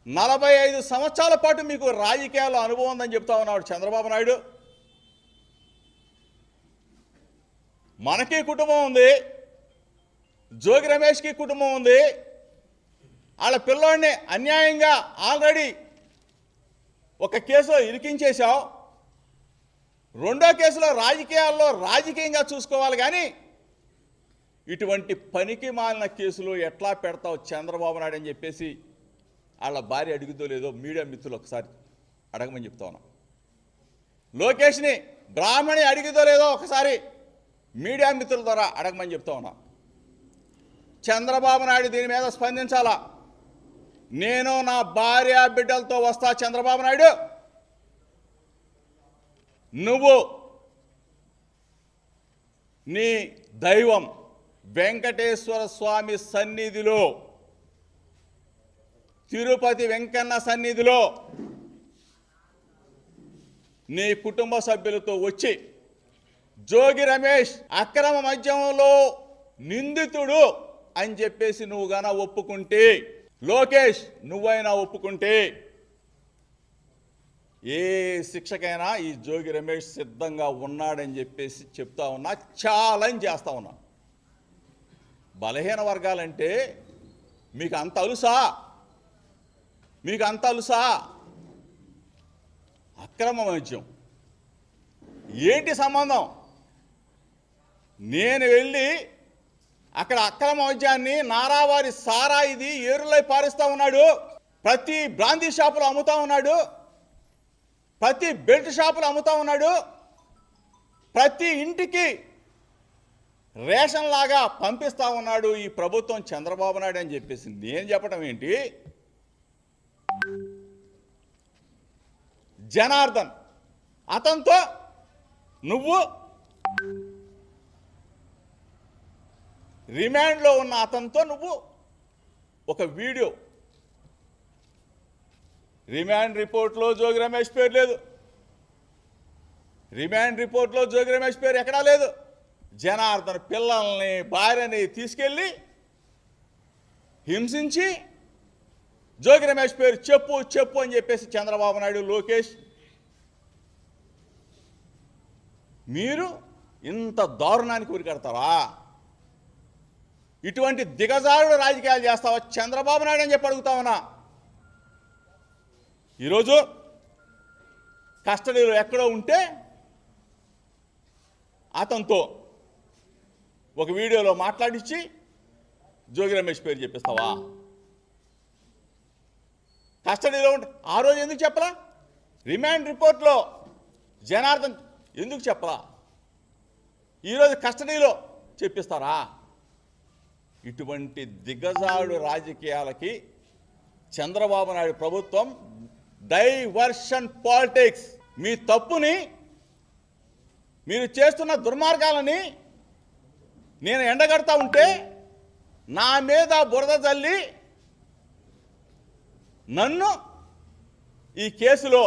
45 సంవత్సరాల పాటు మీకు రాజకీయాల్లో అనుభవం ఉందని చెప్తా ఉన్నాడు చంద్రబాబు నాయుడు. మనకి కుటుంబం ఉంది, జోగి రమేష్కి కుటుంబం ఉంది. వాళ్ళ పిల్లోడిని అన్యాయంగా ఆల్రెడీ ఒక కేసులో ఇరికించేశావు. రెండో కేసులో రాజకీయాల్లో రాజకీయంగా చూసుకోవాలి, కానీ ఇటువంటి పనికి మాలిన కేసులు ఎట్లా పెడతావు చంద్రబాబు నాయుడు అని చెప్పేసి వాళ్ళ భార్య అడుగుతో లేదో మీడియా మిత్రులు ఒకసారి అడగమని చెప్తా ఉన్నాం. లోకేష్ని బ్రాహ్మణి అడిగిదో లేదో ఒకసారి మీడియా మిత్రుల ద్వారా అడగమని చెప్తా ఉన్నాం. చంద్రబాబు నాయుడు దీని మీద స్పందించాలా. నేను నా భార్య బిడ్డలతో వస్తా చంద్రబాబు నాయుడు, నువ్వు నీ దైవం వెంకటేశ్వర స్వామి సన్నిధిలో, తిరుపతి వెంకన్న సన్నిధిలో నీ కుటుంబ సభ్యులతో వచ్చి జోగి రమేష్ అక్రమ మద్యంలో నిందితుడు అని చెప్పేసి నువ్వు గాన ఒప్పుకుంటే, లోకేష్ నువ్వైనా ఒప్పుకుంటే ఏ శిక్షకైనా ఈ జోగి రమేష్ సిద్ధంగా ఉన్నాడని చెప్పేసి చెప్తా ఉన్నా, ఛాలెంజ్ చేస్తా ఉన్నా. బలహీన వర్గాలంటే మీకు అంత అలుసా? మీకు అంత అలుసా? అక్రమ మద్యం ఏంటి సంబంధం? నేను వెళ్ళి అక్కడ అక్రమ మద్యాన్ని నారావారి సారా ఇది ఏరులై పారిస్తూ ఉన్నాడు, ప్రతి బ్రాందీ షాపులో అమ్ముతా ఉన్నాడు, ప్రతి బెల్ట్ షాపులో అమ్ముతా ఉన్నాడు, ప్రతి ఇంటికి రేషన్ లాగా పంపిస్తూ ఉన్నాడు ఈ ప్రభుత్వం చంద్రబాబు నాయుడు అని చెప్పేసి నేను చెప్పడం ఏంటి? జనార్దన్ అతనితో నువ్వు, రిమాండ్లో ఉన్న అతనితో నువ్వు ఒక వీడియో, రిమాండ్ రిపోర్ట్లో జోగి రమేష్ పేరు లేదు, రిమాండ్ రిపోర్ట్లో జోగి రమేష్ పేరు ఎక్కడా లేదు. జనార్దన్ పిల్లల్ని భార్యని తీసుకెళ్ళి హింసించి జోగి రమేష్ పేరు చెప్పు చెప్పు అని చెప్పేసి చంద్రబాబు నాయుడు, లోకేష్ మీరు ఇంత దారుణానికి ఉరికడతారా? ఇటువంటి దిగజారుడు రాజకీయాలు చేస్తావా చంద్రబాబు నాయుడు అని చెప్పి అడుగుతా ఉన్నా. ఈరోజు కస్టడీలో ఎక్కడో ఉంటే అతనితో ఒక వీడియోలో మాట్లాడించి జోగి రమేష్ పేరు చెప్పిస్తావా? కస్టడీలో ఉంటే ఆ రోజు ఎందుకు చెప్పలా? రిమాండ్ రిపోర్ట్లో జనార్దన్ ఎందుకు చెప్పలా? ఈరోజు కస్టడీలో చెప్పిస్తారా? ఇటువంటి దిగజాడు రాజకీయాలకి చంద్రబాబు నాయుడు ప్రభుత్వం డైవర్షన్ పాలిటిక్స్, మీ తప్పుని, మీరు చేస్తున్న దుర్మార్గాలని నేను ఎండగడతా ఉంటే నా మీద బురద జల్లి నన్ను ఈ కేసులో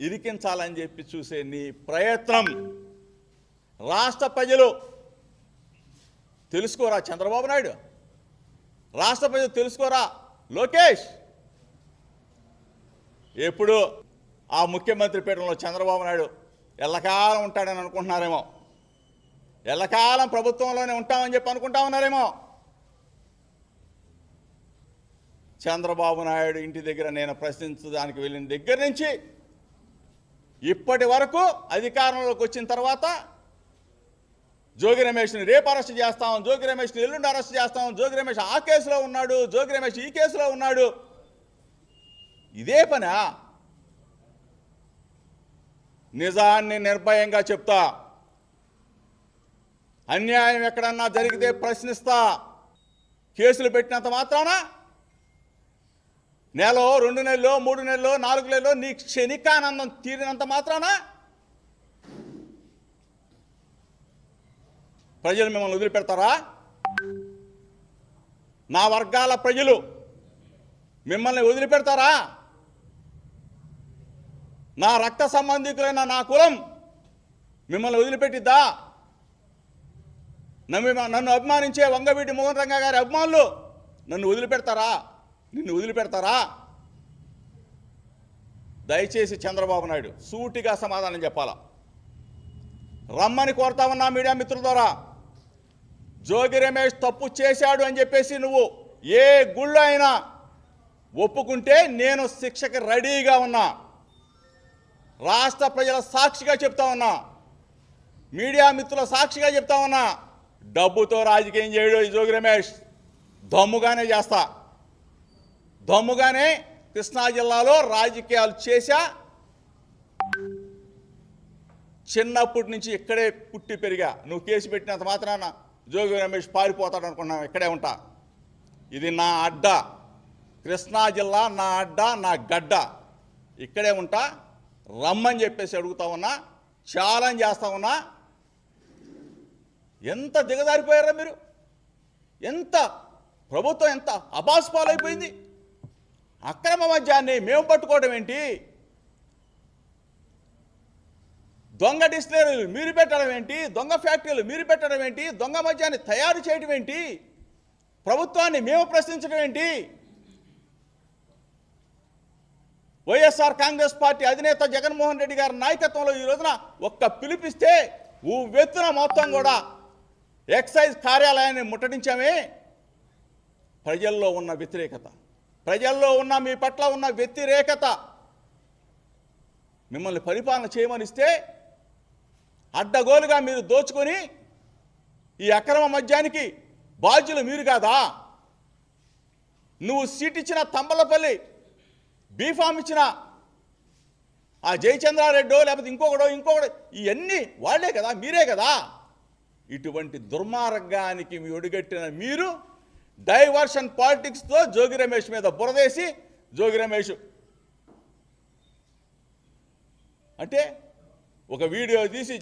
ఇరికించాలని చెప్పి చూసే నీ ప్రయత్నం రాష్ట్ర ప్రజలు తెలుసుకోరా చంద్రబాబు నాయుడు? రాష్ట్ర ప్రజలు తెలుసుకోరా లోకేష్? ఎప్పుడు ఆ ముఖ్యమంత్రి పీఠంలో చంద్రబాబు నాయుడు ఎల్లకాలం ఉంటాడని అనుకుంటున్నారేమో, ఎల్లకాలం ప్రభుత్వంలోనే ఉంటామని చెప్పి అనుకుంటా ఉన్నారేమో. చంద్రబాబు నాయుడు ఇంటి దగ్గర నేను ప్రశ్నించడానికి వెళ్ళిన దగ్గర నుంచి ఇప్పటి వరకు అధికారంలోకి వచ్చిన తర్వాత జోగి రమేష్ని రేపు అరెస్ట్ చేస్తాం, జోగి రమేష్ని ఎల్లుండి అరెస్ట్ చేస్తాం, జోగి రమేష్ ఆ కేసులో ఉన్నాడు, జోగి రమేష్ ఈ కేసులో ఉన్నాడు. ఇదే పనా? నిజాన్ని నిర్భయంగా చెప్తా, అన్యాయం ఎక్కడన్నా జరిగితే ప్రశ్నిస్తా. కేసులు పెట్టినంత మాత్రాన నెల, 2 నెలలు, 3 నెలలు, 4 నెలలు నీ క్షణికానందం తీరినంత మాత్రాన ప్రజలు మిమ్మల్ని వదిలిపెడతారా? నా వర్గాల ప్రజలు మిమ్మల్ని వదిలిపెడతారా? నా రక్త సంబంధికులైన నా కులం మిమ్మల్ని వదిలిపెట్టిద్దా? నన్ను అభిమానించే వంగవీటి మోహన్ రంగా గారి అభిమానులు నన్ను వదిలిపెడతారా? నిన్ను వదిలిపెడతారా? దయచేసి చంద్రబాబు నాయుడు సూటిగా సమాధానం చెప్పాలా. రమ్మని కోరుతా ఉన్నా మీడియా మిత్రుల ద్వారా. జోగి రమేష్ తప్పు చేశాడు అని చెప్పేసి నువ్వు ఏ గుళ్ళో అయినా ఒప్పుకుంటే నేను శిక్షకి రెడీగా ఉన్నా. రాష్ట్ర ప్రజల సాక్షిగా చెప్తా ఉన్నా, మీడియా మిత్రుల సాక్షిగా చెప్తా ఉన్నా. డబ్బుతో రాజకీయం చేయడు ఈ జోగి రమేష్. దమ్ముగానే చేస్తా, దమ్ముగానే కృష్ణా జిల్లాలో రాజకీయాలు చేశా. చిన్నప్పటి నుంచి ఇక్కడే పుట్టి పెరిగా. నువ్వు కేసు పెట్టినంత మాత్రాన జోగి రమేష్ పారిపోతాడు అనుకున్నావు. ఇక్కడే ఉంటా. ఇది నా అడ్డ, కృష్ణా జిల్లా నా అడ్డ, నా గడ్డ. ఇక్కడే ఉంటా. రమ్మని చెప్పేసి అడుగుతా ఉన్నా, ఛాలెంజ్ చేస్తా ఉన్నా. ఎంత దిగజారిపోయారా మీరు? ఎంత ప్రభుత్వం ఎంత అబాస్పాలైపోయింది. అక్రమ మద్యాన్ని మేము పట్టుకోవడం ఏంటి? దొంగ డిస్టిలరీలు మీరు పెట్టడం ఏంటి? దొంగ ఫ్యాక్టరీలు మీరు పెట్టడం ఏంటి? దొంగ మద్యాన్ని తయారు చేయడం ఏంటి? ప్రభుత్వాన్ని మేము ప్రశ్నించడం ఏంటి? వైఎస్ఆర్ కాంగ్రెస్ పార్టీ అధినేత జగన్మోహన్ రెడ్డి గారి నాయకత్వంలో ఈ రోజున ఒక్క పిలిపిస్తే వెత్తున మొత్తం కూడా ఎక్సైజ్ కార్యాలయాన్ని ముట్టడించామే. ప్రజల్లో ఉన్న వ్యతిరేకత, ప్రజల్లో ఉన్న మీ పట్ల ఉన్న వ్యతిరేకత, మిమ్మల్ని పరిపాలన చేయమనిస్తే అడ్డగోలుగా మీరు దోచుకొని ఈ అక్రమ మద్యానికి బాధ్యులు మీరు కాదా? నువ్వు సీట్ ఇచ్చిన తంబలపల్లి, బీఫామ్ ఇచ్చిన ఆ జయచంద్రారెడ్డో లేకపోతే ఇంకొకడో ఇవన్నీ వాళ్ళే కదా, మీరే కదా. ఇటువంటి దుర్మార్గానికి మీ ఒడిగట్టిన మీరు డైవర్షన్ పాలిటిక్స్తో జోగి రమేష్ మీద బురదేసి, జోగి రమేష్ అంటే ఒక వీడియో తీసి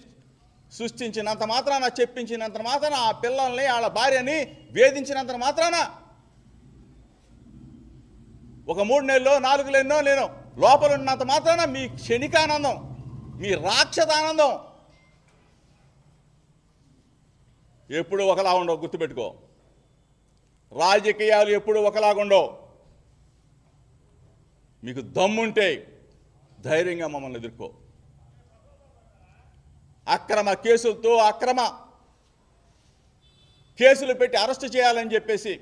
సృష్టించినంత మాత్రాన, చెప్పించినంత మాత్రాన, ఆ పిల్లల్ని వాళ్ళ భార్యని వేధించినంత మాత్రాన ఒక 3 నెలల్లో 4 నెలల్లో నేను లోపల ఉన్నంత మాత్రాన మీ క్షణికానందం, మీ రాక్షసానందం ఎప్పుడు ఒకలా ఉండవు. గుర్తుపెట్టుకో, రాజకీయాలు ఎప్పుడు ఒకలాగుండవు. మీకు దమ్ముంటే ధైర్యంగా మమ్మల్ని ఎదుర్కో. అక్రమ కేసులతో అక్రమ కేసులు పెట్టి అరెస్టు చేయాలని చెప్పేసి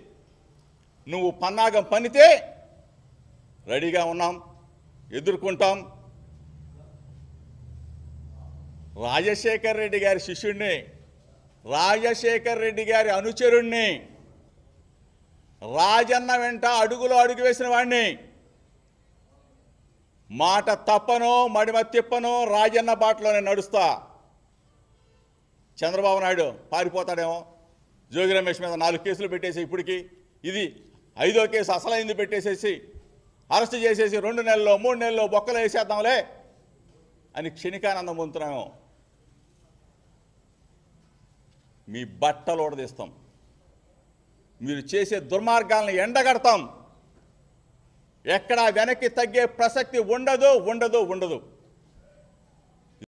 నువ్వు పన్నాగం పన్నితే రెడీగా ఉన్నాం, ఎదుర్కొంటాం. రాజశేఖర్ రెడ్డి గారి శిష్యుడిని, రాజశేఖర్ రెడ్డి గారి అనుచరుణ్ణి, రాజన్న వెంట అడుగులో అడుగు వేసిన వాడిని, మాట తప్పనో మడిమ తిప్పనో రాజన్న బాటలోనే నడుస్తా. చంద్రబాబు నాయుడు పారిపోతాడేమో. జోగి రమేష్ మీద 4 కేసులు పెట్టేసి ఇప్పటికి ఇది 5వ కేసు అసలైంది పెట్టేసేసి అరెస్ట్ చేసేసి 2 నెలల్లో 3 నెలల్లో బొక్కలు వేసేద్దాంలే అని క్షణికానందం పొందుతున్నాము. మీ బట్టలు ఓడదీస్తాం, మీరు చేసే దుర్మార్గాలను ఎండగడతాం. ఎక్కడా వెనక్కి తగ్గే ప్రసక్తి ఉండదు.